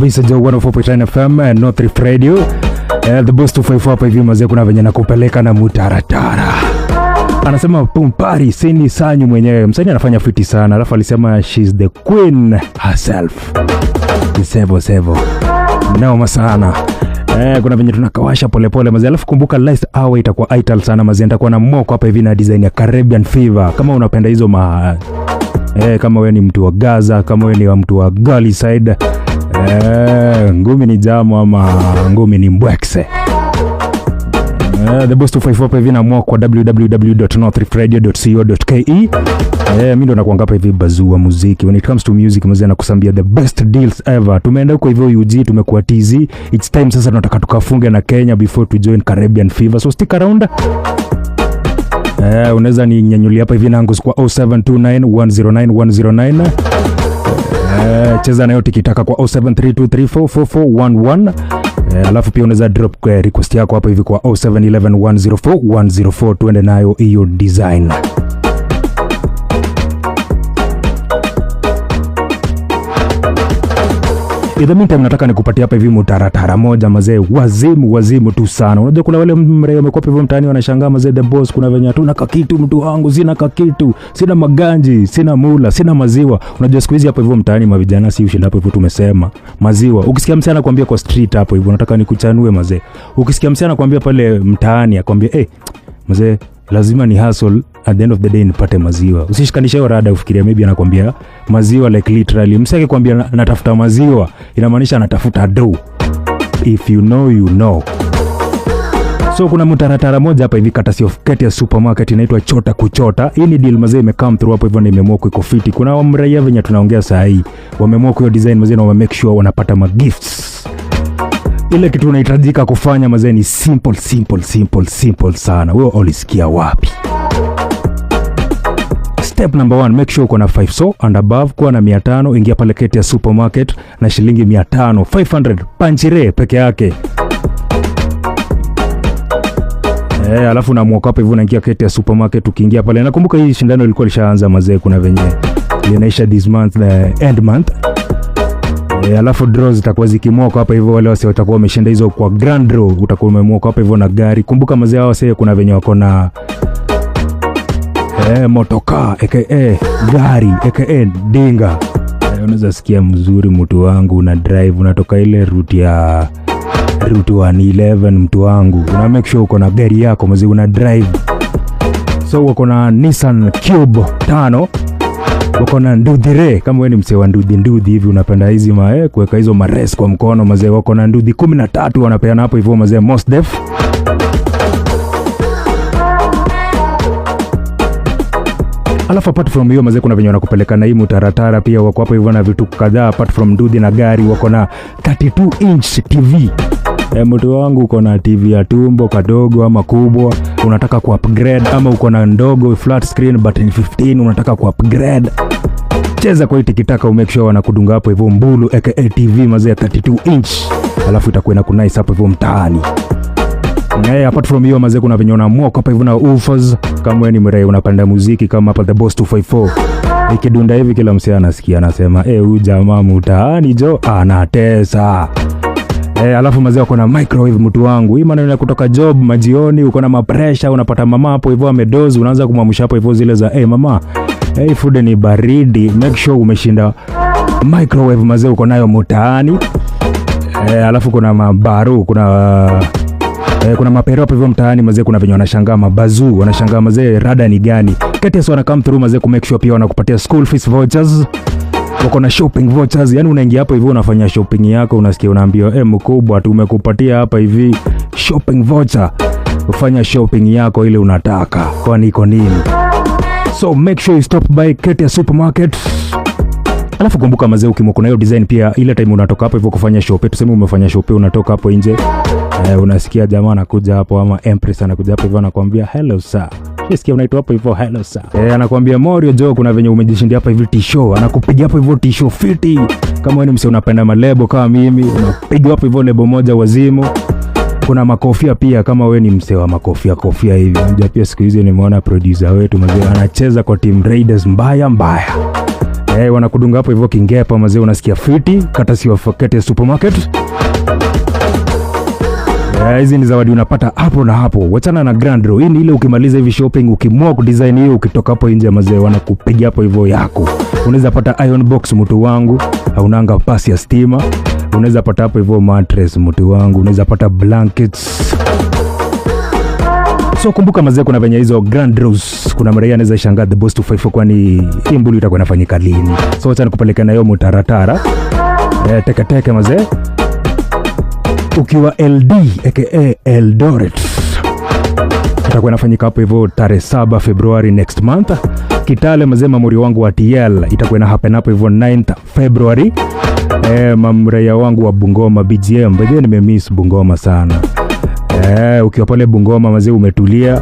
kabisa jo 104.9 FM North Rift Radio. The Boss 254 hapa hivi mazee, kuna venye nakupeleka na mutaratara. Anasema Pumpari Sini Sanyu mwenyewe. Msanii anafanya fiti sana. Alafu alisema she's the queen herself. Sevo. Naoma sana. Kuna venye tunakawasha polepole mazee. Alafu kumbuka last hour itakuwa ital sana mazee. Nitakuwa na moko hapa hivi na design ya Caribbean Fever. Kama unapenda hizo kama wewe ni mtu wa Gaza, kama wewe ni mtu wa Gully side, ngumi ni jamu ama ngumi ni mbwekse. The Boss 254 hivi na mwa kwa www.northriftradio.co.ke. Mimi ndo nakuanga hapa hivi bazua muziki. When it comes to music mzee na kusambia the best deals ever. Tumeenda huko hivyo UG, tumekuwa TZ. It's time sasa tunataka tukafunge na Kenya before to join Caribbean Fever. So stick around. Unaweza ni nyanyuli hapa hivi nangu kwa 0729109109. Cheza nayo tikitaka kwa 0732344411. Alafu pia unaweza drop kwa request yako hapa hivi kwa 0711041104. Tuende nayo hiyo design. In the meantime nataka nikupatia hapa hivi mutaratara moja mazee, wazimu tu sana. Unajua kuna wale mreo wamekuwa hivyo mtaani wanashangaa mazee, the boss kuna venye tu na kakitu mtu wangu, sina kakitu, sina maganji, sina mula, sina maziwa. Unajua siku hizi hapa hivyo mtaani mavijana si ushinda hapo hivyo tumesema maziwa. Ukisikia msana anakuambia kwa street hapo hivyo nataka nikuchanue mazee. Ukisikia msana anakuambia pale mtaani akwambia mazee lazima ni hustle at the end of the day nipate maziwa. Usishikanishe hiyo rada ufikiria maybe anakuambia maziwa like literally. Msake kwambia natafuta maziwa inamaanisha anatafuta dough. If you know you know. So kuna mutaratara moja hapa hivi kata of Ketia Supermarket inaitwa Chota Kuchota. Hii ni deal mazee imecome through hapo hivyo na imeamua iko fiti. Kuna wamraia venye tunaongea saa hii wameamua kwa design mazee na wame make sure wanapata magifts. Ile kitu unahitajika kufanya mazee ni simple sana. Wewe ulisikia wapi? Step number 1, make sure uko na 5 so and above, kwa na 500, ingia pale Ketia Supermarket na shilingi 500, 500 panchire peke yake. Alafu na mwoka hapa hivyo unaingia Ketia Supermarket, ukiingia pale nakumbuka hii shindano ilikuwa lishaanza mazee, kuna venye linaisha this month, end month. Alafu draws zitakuwa zikimwoka hapa hivyo, wale wase watakuwa wameshinda hizo kwa grand draw, utakuwa umemwoka hapa hivyo na gari. Kumbuka mazee hao wase kuna venye wako na motoka aka gari aka dinga. Unaweza sikia mzuri mtu wangu, una drive unatoka ile route 111 mtu wangu, una make sure uko na gari yako mazee una drive. So wako na Nissan Cube 5, wako na Ndudhire, kama wewe ni msee wa ndudhi hivi unapenda hizi kuweka hizo mares kwa mkono mazee, wako na Ndudhi 13 wanapeana hapo hivyo mazee, most def. Alafu apart from hiyo mazee kuna venye wanakupeleka na hii mutaratara pia, wako hapo hivyo na vitu kadhaa apart from Ndudhi na gari. Wako na 32 inch TV. Mtu wangu uko na TV ya tumbo kadogo ama kubwa, unataka ku upgrade, ama uko na ndogo flat screen button 15 unataka ku upgrade, cheza kwa tikitaka umake sure wanakudunga hapo hivyo mbulu aka TV mazee 32 inch. Alafu itakuwa na kunice hapo hivyo mtaani. Apart from hiyo mazee kuna venye unaamua hapa hivyo na woofers, kama wewe ni mrei unapenda muziki kama hapa The Boss 254. Ikidunda hivi kila msee anasikia anasema huyu jamaa mtaani jo anatesa. Alafu mazee wako na microwave mtu wangu. Hii maneno ya kutoka job majioni, uko na mapresha, unapata mama hapo hivyo amedozi, unaanza kumwamsha hapo hivyo zile za mama food ni baridi, make sure umeshinda microwave mazee uko nayo mtaani. Alafu kuna mabaru, kuna mapero hapo hivyo mtaani mazee, kuna venye wanashangaa mabazu, wanashangaa mazee rada ni gani. Ketia wana come through mazee ku make sure pia wanakupatia school fees vouchers. Wako na shopping vouchers, yani unaingia hapo hivyo unafanya shopping yako, unasikia unaambiwa mkubwa tumekupatia hapa hivi shopping voucher, ufanya shopping yako ile unataka, kwani iko nini. So make sure you stop by Ketia Supermarket. Alafu kumbuka mazee ukimwona kuna hiyo design pia, ile time unatoka hapo hivyo kufanya shopping, tuseme umefanya shopping unatoka hapo nje, unasikia jamaa anakuja hapo ama Empress anakuja hapo hivyo anakuambia hello sir. Unasikia unaitwa hapo hivyo hello sir. Anakuambia Morio Jo kuna venye umejishindia hapa hivyo t-shirt, anakupigia hapo hivyo t-shirt fiti. Kama wewe ni msee unapenda malebo kama mimi, unapiga hapo hivyo lebo moja wazimu. Kuna makofia pia kama wewe ni msee wa makofia hivi. Unajua pia siku hizi nimeona producer wetu mazee anacheza kwa Team Raiders mbaya. wanakudunga hapo hivyo kingepa mazee, unasikia fiti kata si wafakete supermarket. Hizi ni zawadi unapata hapo na hapo. Wachana na grand draw. Hii ni ile ukimaliza hivi shopping, ukimua kudesign hiyo, ukitoka hapo nje mazee wanakupigia hapo hivyo yako. Unaweza pata iron box mtu wangu, haunanga pasi ya stima. Unaweza pata hapo hivyo mattress mtu wangu, unaweza pata blankets. So kumbuka mazee, kuna venye hizo grand draws, kuna mreya anaweza shangaa the boss 254 kwani hii mbulu itakuwa inafanyika lini. So acha nikupeleka na hiyo mutaratara. Teke mazee. Ukiwa LD aka Eldoret, itakuwa inafanyika hapo hivyo tarehe 7 February next month. Kitale mazee, mamuri wangu wa TL itakuwa ina happen hapo hivyo 9th February. Mamreya wangu wa Bungoma BGM, bado nimemiss Bungoma sana. Ukiwa pale Bungoma mazee umetulia,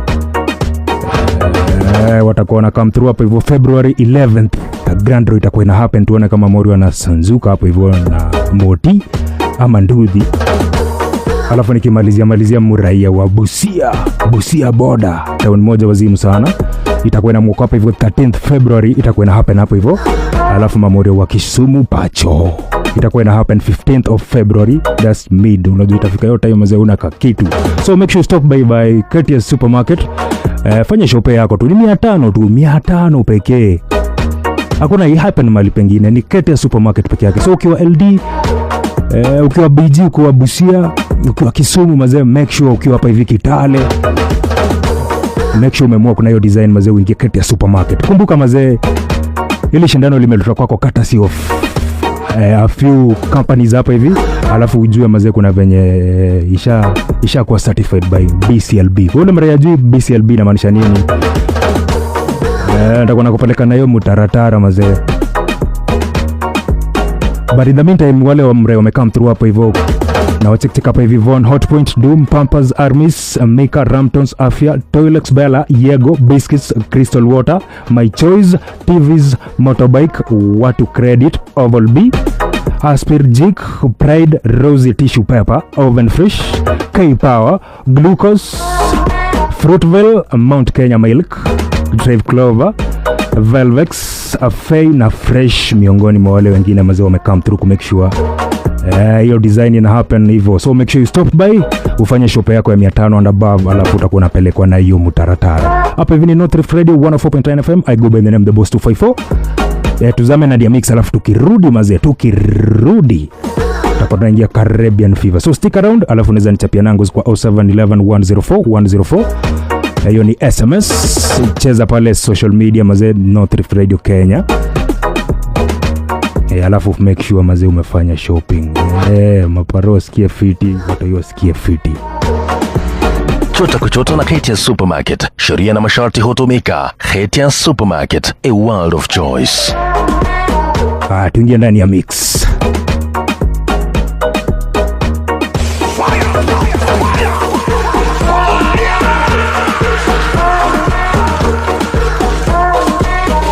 watakuwa na come through hapo hivyo February 11th. Grand draw itakuwa ina happen, tuone kama mori wanasanzuka hapo hivyo na moti ama ndudhi. Alafu nikimalizia muraia wa Busia boda, town moja wazimu sana, itakuwa na mwaka hapo hivyo 13th February itakuwa na happen hapo hivyo. Alafu mamori wa Kisumu Pacho itakuwa ina happen 15th of February, that's mid. Unajua itafika hiyo time mzee una kitu. So make sure stop by Courteous Supermarket. Fanya shopping yako tu, ni 500 pekee. Hakuna hii happen mali pengine, ni Courteous Supermarket pekee yake. So ukiwa LD, ukiwa BG, ukiwa Busia, ukiwa Kisumu mazee, make sure ukiwa hapa hivi Kitale, make sure umemua kuna hiyo design mazee, uingie Courteous Supermarket. Kumbuka mazee, ile shindano limeletwa kwako courtesy of a few companies hapa hivi. Alafu ujue mazee kuna venye isha kuwa certified by BCLB. Kwa ule mreya juu BCLB inamaanisha nini? Nitakuwa nakupeleka na hiyo mutaratara mazee. But in the meantime, wale wa mreya wamecome through hapo hivyo na wacheck hapa hivi: Von Hotpoint, Doom, Pampers, Armis, Mika, Ramtons, Afia, Toilex, Bella, Yego, Biscuits, Crystal Water, My Choice, TVs, Motorbike, Watu Credit, Oval B, Aspir Jig, Pride, Rosy Tissue Paper, Oven Fresh, K-Power, Glucose, Fruitville, Mount Kenya Milk, Drive Clover, Velvex, Afei na Fresh, miongoni mwa wale wengine mazee wamecome through ku make sure hiyo design ina happen hivyo. So make sure you stop by, ufanye shop yako ya 500 and above, alafu utakuwa unapelekwa na hiyo mutaratara. Hapa hivi ni North Rift Radio 104.9 FM. I go by the name the boss 254. Tuzame na Mix, alafu tukirudi mazee, tutakuwa tunaingia Caribbean Fever. So stick around, alafu unaweza nichapia nangu kwa 0711104104. Hiyo ni SMS. Cheza pale social media mazee, North Rift Radio Kenya. Alafu make sure mazee umefanya shopping. Maparo sikie fiti, watu hiyo sikie fiti. Chota kuchota na Courteous Supermarket. Sheria na masharti hutumika. Courteous Supermarket, a world of choice. Tuingia ndani ya mix.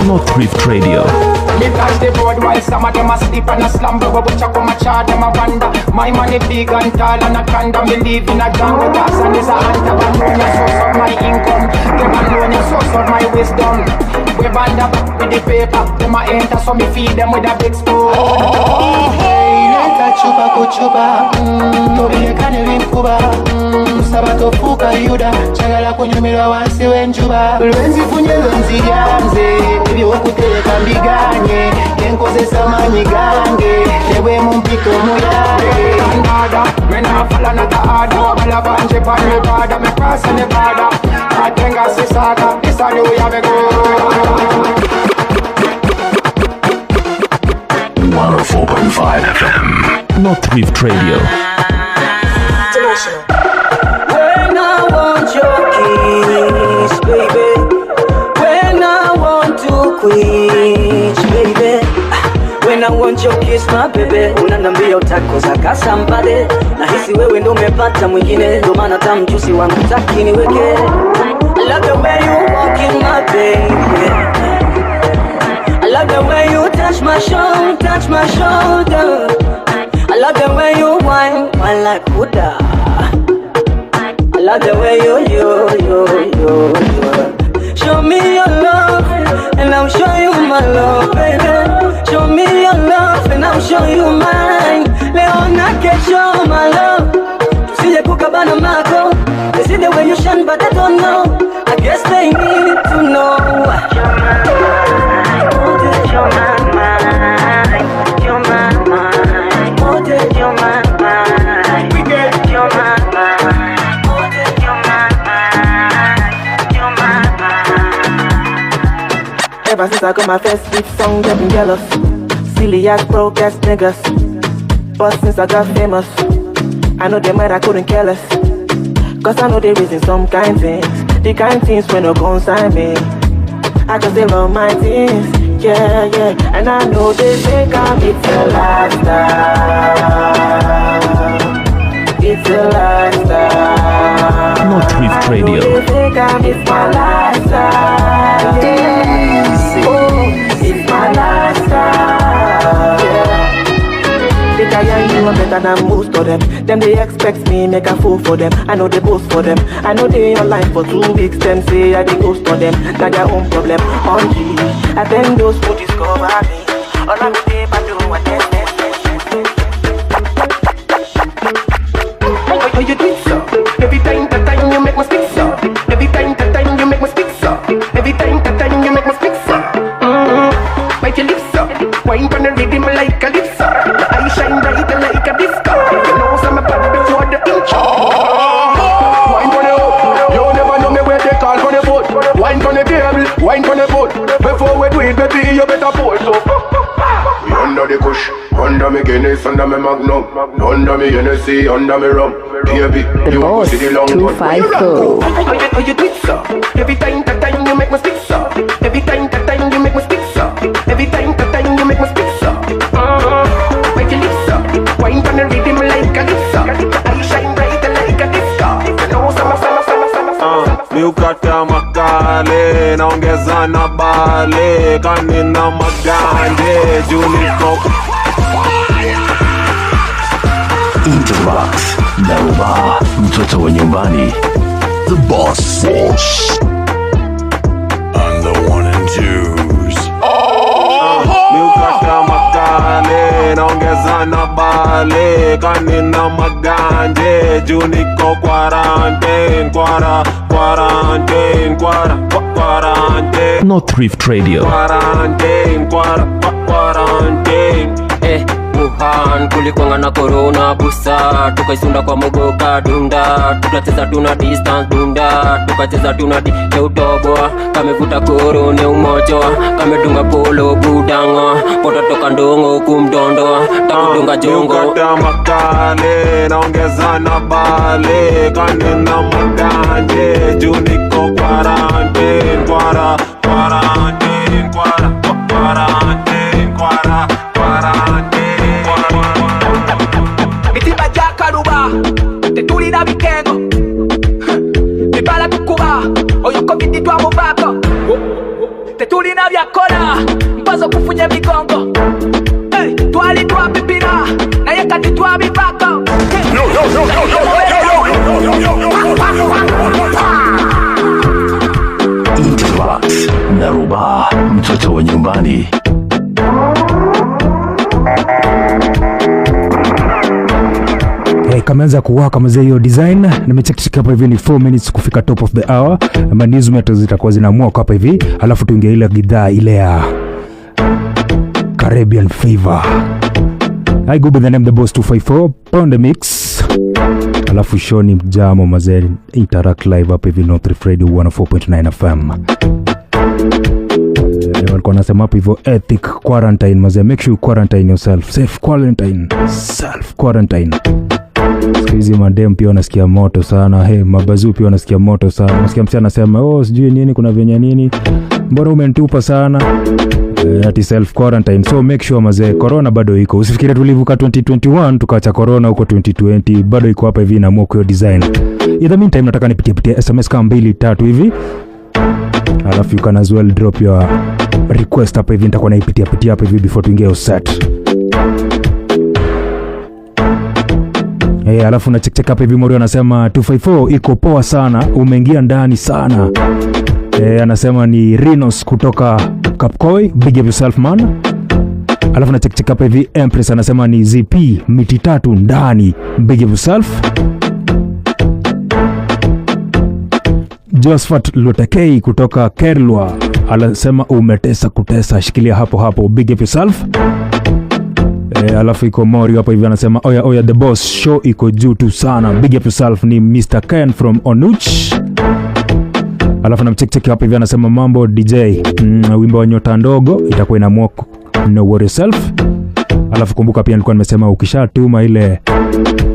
North Rift Radio. Me touch the board while some of them asleep and a slumber. But check on my chart, them a wonder. My money big and tall and a condom. Me live in a jungle, gas and is a hunter. But no source of my income. Them alone is source of my wisdom. We band up with the paper. Them a enter, so me feed them with a big spoon. Hey, leta chupa kuchupa. Tobiye kane vinkuba. Sabato fuka yuda. Chagala kunyumira wansi wenjuba. Lwenzi funye lwenzi yanze. Ebi okuteleka mbiganye. Yenkoze samanyi gange. Lewe mumpito muyare. Nada, mena fala na taada. Wabala banje pa nebada. Me pasa nebada. Atenga sisaka. Isadi uyabego. 104.5 FM. North Rift Radio. When I want your kiss, baby. When I want to quench, baby. When I want your kiss, my baby. Unanambia utakosa kasambade. Nahisi wewe ndo umepata mwingine. Ndo maana tamjusi wangu taki niweke. I love the way you walk in my baby. I love the way you touch my shoulder. I love the way you whine like Buddha. I love the way you. Show me your love, and I'll show you my love, baby. show my love. Tusije kukabana mako. They see the way you shine but I don't know. I guess they need to know. You're my mind. You're my mind. Oh, you're my mind. We get you're my mind. Oh, you're my mind. You're my mind. Ever since I got my first hit song, they've been jealous. Silly ass, broke ass niggas. But since I got famous, I know they might I couldn't care less. Cause I know they reason some kind things. The kind things when no consign me. I just they love my things. Yeah, yeah. And I know they think it's a lifestyle. It's a lifestyle. Not Rift Radio. They think it's my lifestyle. Yeah. Oh, it's my lifestyle. Yeah. Think I you are better than most of them. Them they expect me make a fool for them. I know they boast for them. I know they online for 2 weeks. Them say I did ghost on them. Not their own problem. On G, I think those who discover me. All of the day I do what they say. Oh, you do it so. Every time you make me speak so. Every time you make me speak so. Every time you make me speak so. Bite your lips so. Wine on the rhythm like a lips. I shine bright like a disco. You know some bad before the intro. Wine on the hook. You never know me where they call for the boat. Wine on the table, wine on the boat. Before we do it, baby, you better pour it so. We under the kush, under me Guinness, under me Magnum, under me Hennessy, under me rum. Baby, you boss, see the long 254. Oh, you do it so. Every time you make me speak so. Every time you make me speak so. Every time you make me speak so. Bite your lips up. Wine on the rhythm like a lips up. I shine bright like a disco. You know sama. Miukata makale, naongeza na bale, kanina magande, juniko. Interbox, Naruba, mtoto wa nyumbani. The Boss Force. I'm the 1 and 2s. Miukata makale, naongeza na bale, kanina magande, juniko quarantine, quarantine. Not Rift Radio. Quarantine. Wuhan kulikwanga na corona busa, tukaisunda kwa mogoka dunda, tukacheza tuna distance dunda, tukacheza tuna di utoboa, kamevuta korone umochoa, kamedunga polo budanga, pota toka ndongo kumdondoa, takudunga jongo. Miukata makale, naongeza na bale, kanina maganje, juniko quarantine. Mitima jakaruba, tetulina bikengo. Bibala tukuba, oyo covid twamuvako. Tetulina byakola, mpazo kufunya migongo. Twali twapipira, naye kati twabivako. Interbox, Naruba, mtoto wa nyumbani. Kameanza kuwaka mzee hiyo design. Nimechekishika hapa hivi ni 4 minutes kufika top of the hour. News meto zitakuwa zinaamua hapa hivi. Alafu tuingia ile gidhaa ile ya Caribbean Fever. I go by the name the Boss 254 pound the mix. Alafu show ni mjamo mazee interact live hapa hivi North Rift Radio 104.9 FM. Walikuwa nasema hapa hivyo ethic quarantine mazee, make sure you quarantine yourself, safe quarantine, self quarantine. Sikizi madem pia wanasikia moto sana, mabazu pia wanasikia moto sana. Nasikia msichana anasema sijui nini kuna venye nini, mbona umenitupa sana, ati self quarantine. So make sure mazee, corona bado iko. Usifikiri tulivuka 2021 tukaacha corona huko 2020, bado iko hapa hivi na mwoko yo design. In the meantime nataka nipitie SMS kama 2-3 hivi. Alafu you can as well drop your request hapa hivi, nitakuwa naipitia hapa hivi before tuingie set. Alafu na check hapa hivi Morio anasema 254 iko poa sana, umeingia ndani sana. Anasema ni Rinos kutoka Kapkoi, big up yourself man. Alafu na check hapa hivi Empress anasema ni ZP miti 3 ndani. Big of yourself. Josephat Lotekei kutoka Kerlwa anasema umetesa kutesa, shikilia hapo hapo. Big of yourself. Alafu iko Mori hapa hivi anasema oya the boss show iko juu tu sana. Big up yourself. Ni Mr. Ken from Onuch. Alafu na check hapa hivi anasema mambo DJ, wimbo wa nyota ndogo itakuwa ina mwoko no worry yourself. Alafu kumbuka pia nilikuwa nimesema ukishatuma ile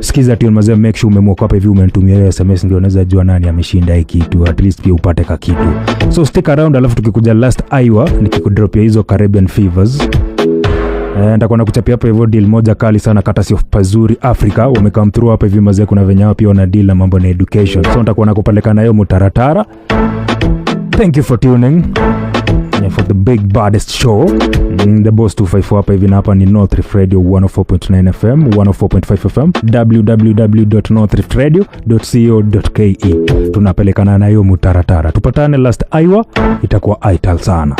sikiza tune mazee, make sure umemwoka hapa hivi umenitumia ile SMS, ndio unaweza jua nani ameshinda hiki kitu, at least pia upate ka kitu. So stick around, alafu tukikuja last Iowa nikikudropia hizo Caribbean Fevers. Nitakuwa nakuchapia hapa hivyo deal moja kali sana courtesy of Pazuri Africa. Wamecome through hapa hivi mazee, kuna venye pia wana deal na mambo na education. So nitakuwa nakupeleka nayo mutaratara. Thank you for tuning for the big baddest show. The Boss 254 hapa hivi, na hapa ni North Rift Radio 104.9 FM, 104.5 FM, www.northriftradio.co.ke. Tunapelekana nayo mutaratara. Tupatane last Iowa, itakuwa ital sana.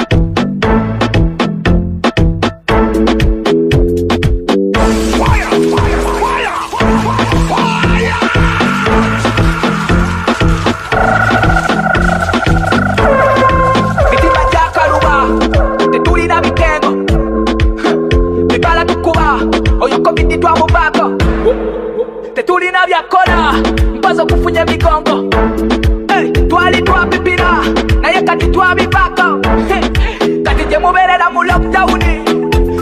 Tetulina byakona mpazo kufunya migongo, twali twapipira naye kati twabivako, kati gye mubeerera mu lockdown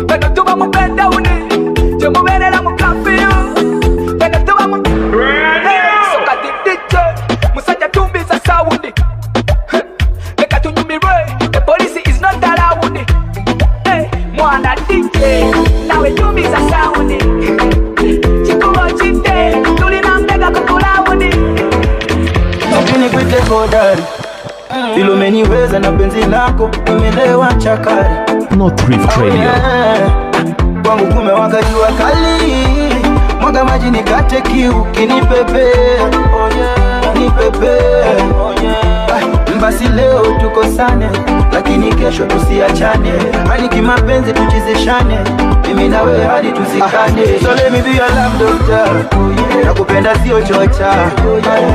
beno tuba mu pendown, gye mubeerera mu curfew beno tuba mu so kati DJ musajja tumbiza sound, leka tunyumirwe, the police is not allowed. Mwana DJ nawe tumbiza sound, Nikwite hodari ilo meniweza na penzi lako umelewa chakari. North Rift Radio. Kwangu kumewaka jua kali, mwaga maji nikate kiu kinipepe. Nipepe. Basi leo tuko sane, lakini kesho tusiachane. Hadi kimapenzi tuchizishane, mimi na wewe hadi tuzikane. So let me be your love doctor. Nakupenda sio chocha,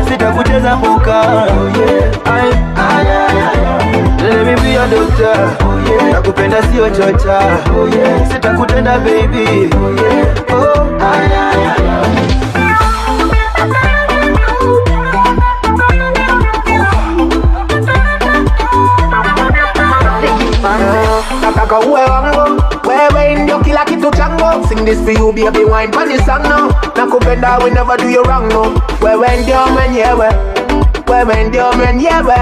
sitakuteza mbuka. Let me be your doctor. Nakupenda sio chocha, sitakutenda baby. Nataka uwe wangu, wewe ndio kila kitu changu. Sing this for you baby, wine pan this song now. Nakupenda we never do you wrong no. Wewe ndio mwenyewe, wewe ndio mwenyewe.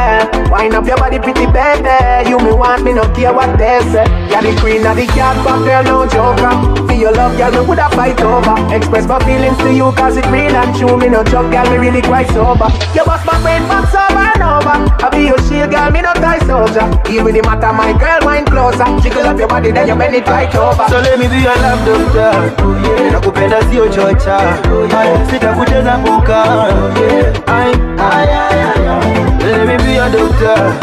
Wine up your body pretty baby, you me want me no care what they say. You're the queen of the cat but girl no joker. For your love girl me woulda fight over. Express my feelings to you cause it real and true. Me no joke girl, me really quite sober. You bust my brain box over and over. I be your shield girl, me no tie soldier. Even the matter my girl wine closer. Jiggle up your body then you bend it right over. So let me be your love doctor. Nakupenda sio chocha, sitakuteza mbuka. Let me be your doctor.